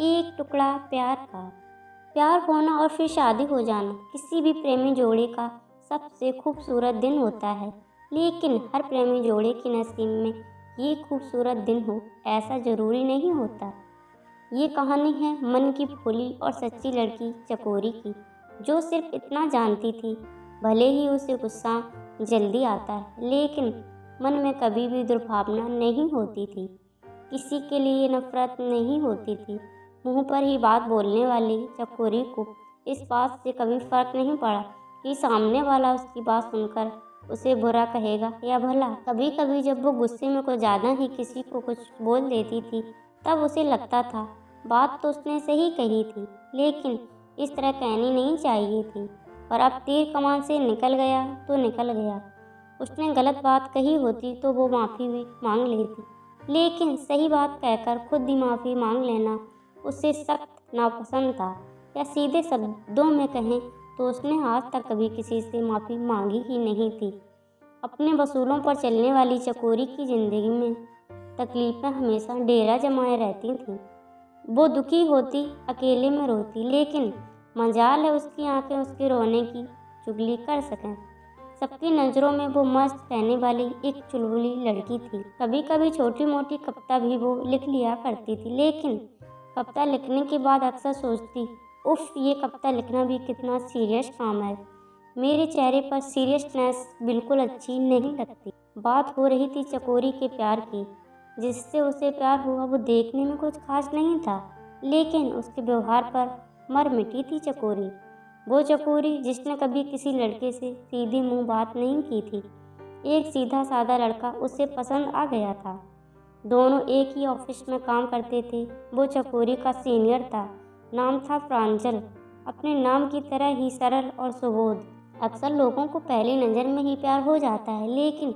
एक टुकड़ा प्यार का। प्यार होना और फिर शादी हो जाना किसी भी प्रेमी जोड़े का सबसे खूबसूरत दिन होता है, लेकिन हर प्रेमी जोड़े के नसीब में ये खूबसूरत दिन हो ऐसा ज़रूरी नहीं होता। ये कहानी है मन की भोली और सच्ची लड़की चकोरी की, जो सिर्फ इतना जानती थी, भले ही उसे गुस्सा जल्दी आता है, लेकिन मन में कभी भी दुर्भावना नहीं होती थी, किसी के लिए नफरत नहीं होती थी। मुंह पर ही बात बोलने वाली चकोरी को इस बात से कभी फर्क नहीं पड़ा कि सामने वाला उसकी बात सुनकर उसे बुरा कहेगा या भला। कभी कभी जब वो गुस्से में कुछ ज़्यादा ही किसी को कुछ बोल देती थी, तब उसे लगता था बात तो उसने सही कही थी, लेकिन इस तरह कहनी नहीं चाहिए थी। पर अब तीर कमान से निकल गया तो निकल गया। उसने गलत बात कही होती तो वो माफ़ी भी मांग लेती, लेकिन सही बात कहकर खुद ही माफ़ी मांग लेना उसे सख्त नापसंद था। या सीधे शब्दों में कहें तो उसने आज तक कभी किसी से माफ़ी मांगी ही नहीं थी। अपने वसूलों पर चलने वाली चकोरी की ज़िंदगी में तकलीफ़ें हमेशा डेरा जमाए रहती थीं। वो दुखी होती, अकेले में रोती, लेकिन मजाल है उसकी आंखें उसके रोने की चुगली कर सकें। सबकी नज़रों में वो मस्त रहने वाली एक चुलबुली लड़की थी। कभी कभी छोटी मोटी कविता भी वो लिख लिया करती थी, लेकिन कविता लिखने के बाद अक्सर सोचती, उफ, ये कविता लिखना भी कितना सीरियस काम है। मेरे चेहरे पर सीरियसनेस बिल्कुल अच्छी नहीं लगती। बात हो रही थी चकोरी के प्यार की। जिससे उसे प्यार हुआ वो देखने में कुछ खास नहीं था, लेकिन उसके व्यवहार पर मर मिटी थी चकोरी। वो चकोरी जिसने कभी किसी लड़के से सीधी मुंह बात नहीं की थी। एक सीधा साधा लड़का उसे पसंद आ गया था। दोनों एक ही ऑफिस में काम करते थे। वो चकोरी का सीनियर था। नाम था प्रांजल, अपने नाम की तरह ही सरल और सुबोध। अक्सर लोगों को पहली नज़र में ही प्यार हो जाता है, लेकिन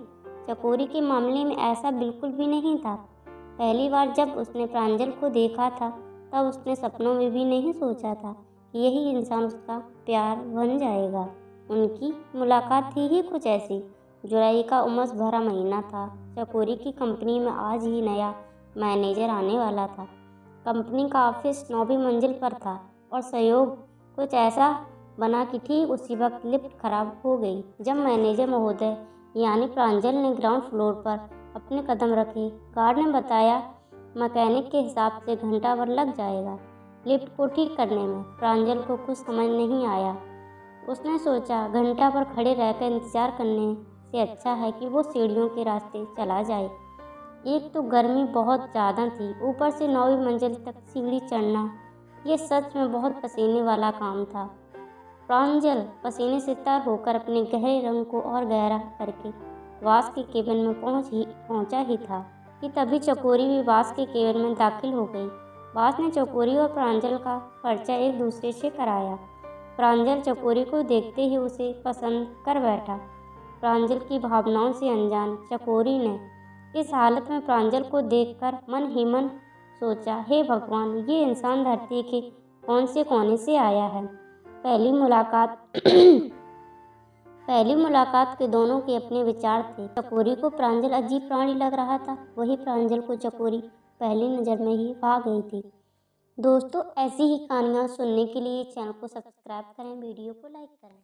चकोरी के मामले में ऐसा बिल्कुल भी नहीं था। पहली बार जब उसने प्रांजल को देखा था, तब उसने सपनों में भी नहीं सोचा था कि यही इंसान उसका प्यार बन जाएगा। उनकी मुलाकात थी ही कुछ ऐसी। जुलाई का उमस भरा महीना था। चकोरी की कंपनी में आज ही नया मैनेजर आने वाला था। कंपनी का ऑफिस 9वीं मंजिल पर था और सहयोग कुछ ऐसा बना कि ठीक उसी वक्त लिफ्ट खराब हो गई। जब मैनेजर महोदय यानी प्रांजल ने ग्राउंड फ्लोर पर अपने कदम रखे, गार्ड ने बताया मैकेनिक के हिसाब से घंटा भर लग जाएगा लिफ्ट को ठीक करने में। प्रांजल को कुछ समझ नहीं आया। उसने सोचा घंटा भर खड़े रहकर इंतजार करने से अच्छा है कि वो सीढ़ियों के रास्ते चला जाए। एक तो गर्मी बहुत ज़्यादा थी, ऊपर से 9वीं मंजिल तक सीढ़ी चढ़ना ये सच में बहुत पसीने वाला काम था। प्रांजल पसीने से तर होकर अपने गहरे रंग को और गहरा करके वास के केबिन में पहुंचा ही था कि तभी चकोरी भी वास के केबिन में दाखिल हो गई। वास ने चकोरी और प्रांजल का परिचय एक दूसरे से कराया। प्रांजल चकोरी को देखते ही उसे पसंद कर बैठा। प्रांजल की भावनाओं से अनजान चकोरी ने इस हालत में प्रांजल को देखकर मन ही मन सोचा, हे भगवान, ये इंसान धरती के कौन से कोने से आया है। पहली मुलाकात के दोनों के अपने विचार थे। चकोरी को प्रांजल अजीब प्राणी लग रहा था, वही प्रांजल को चकोरी पहली नज़र में ही भा गई थी। दोस्तों, ऐसी ही कहानियाँ सुनने के लिए चैनल को सब्सक्राइब करें, वीडियो को लाइक करें।